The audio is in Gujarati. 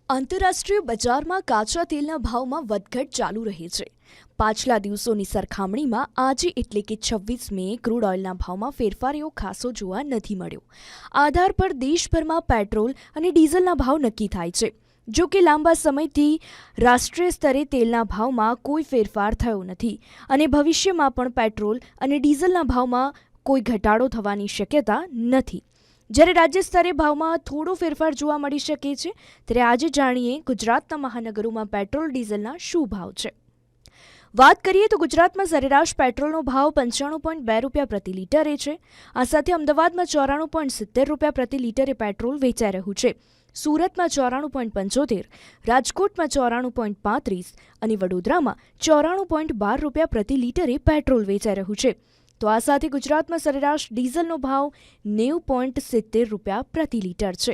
આંતરરાષ્ટ્રીય બજારમાં કાચા તેલના ભાવમાં વધઘટ ચાલુ રહી છે। પાછલા દિવસોની સરખામણીમાં આજે એટલે કે 26 મે ક્રૂડ ઓઇલના ભાવમાં ફેરફાર એવો ખાસો જોવા નથી મળ્યો। આધાર પર દેશભરમાં પેટ્રોલ અને ડીઝલના ભાવ નક્કી થાય છે। જો કે લાંબા સમયથી રાષ્ટ્રીય સ્તરે તેલના ભાવમાં કોઈ ફેરફાર થયો નથી અને ભવિષ્યમાં પણ પેટ્રોલ અને ડીઝલના ભાવમાં કોઈ ઘટાડો થવાની શક્યતા નથી। જ્યારે રાજ્ય સ્તરે ભાવમાં થોડો ફેરફાર જોવા મળી શકે છે, ત્યારે આજે જાણીએ ગુજરાતના મહાનગરોમાં પેટ્રોલ ડીઝલના શું ભાવ છે। વાત કરીએ તો ગુજરાતમાં સરેરાશ પેટ્રોલનો ભાવ 95.2 રૂપિયા પ્રતિ લિટરે છે। આ સાથે અમદાવાદમાં 94.70 રૂપિયા પ્રતિ લિટરે પેટ્રોલ વેચાઈ રહ્યું છે। સુરતમાં 94.75, રાજકોટમાં 94.35 અને વડોદરામાં 94.12 રૂપિયા પ્રતિ લિટરે પેટ્રોલ વેચાઈ રહ્યું છે। તો આ સાથે ગુજરાતમાં સરેરાશ ડીઝલનો ભાવ 90.70 રૂપિયા પ્રતિ લિટર છે।